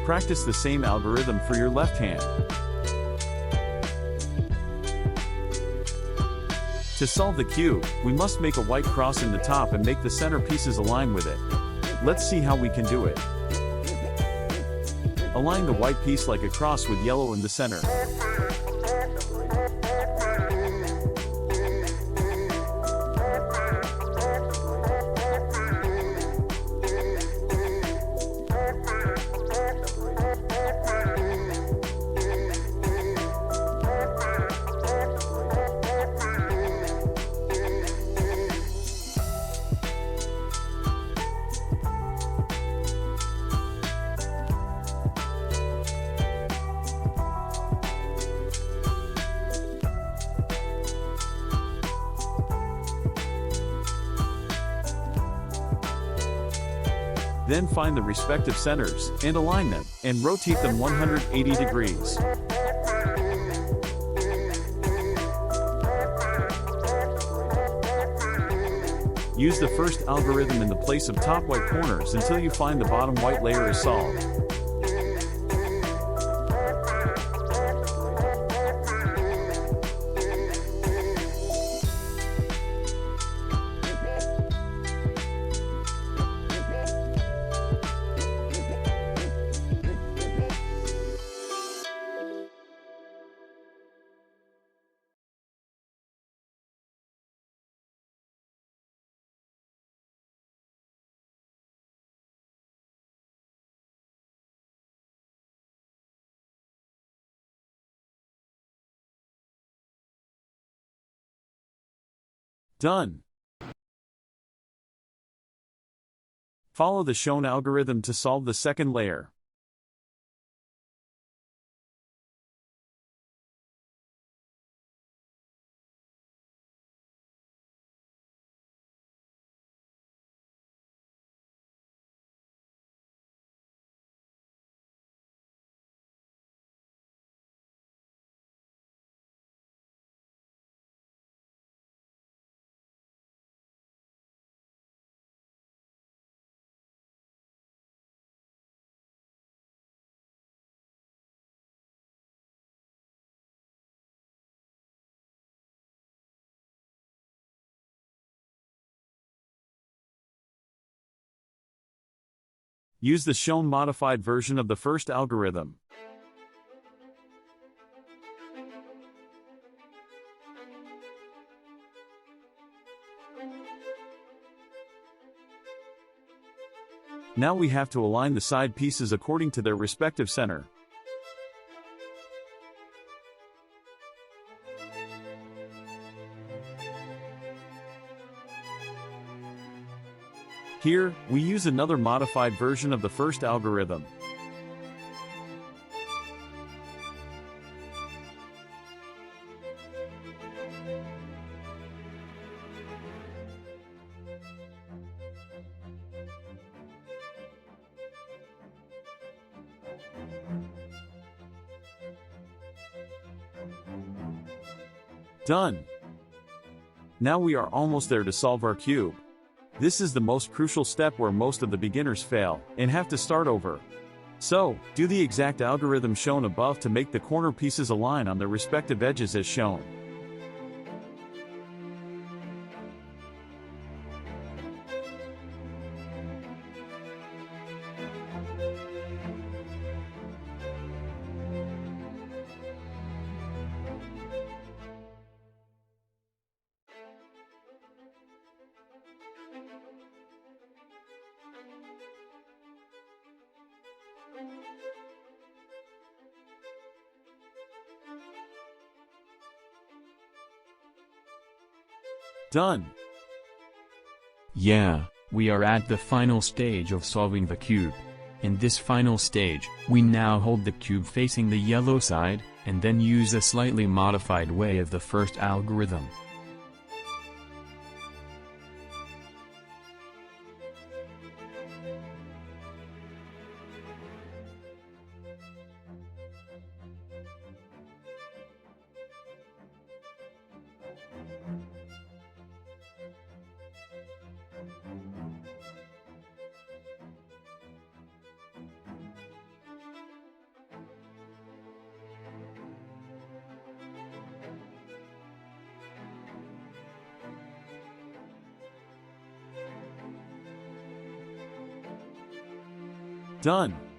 Practice the same algorithm for your left hand. To solve the cube, we must make a white cross in the top and make the center pieces align with it. Let's see how we can do it. Align the white piece like a cross with yellow in the center. Then find the respective centers, and align them, and rotate them 180 degrees. Use the first algorithm in the place of top white corners until you find the bottom white layer is solved. Done. Follow the shown algorithm to solve the second layer. Use the shown modified version of the first algorithm. Now we have to align the side pieces according to their respective center. Here, we use another modified version of the first algorithm. Done! Now we are almost there to solve our cube. This is the most crucial step where most of the beginners fail and have to start over. So, do the exact algorithm shown above to make the corner pieces align on their respective edges as shown. Done! Yeah, we are at the final stage of solving the cube. In this final stage, we now hold the cube facing the yellow side, and then use a slightly modified way of the first algorithm. Done.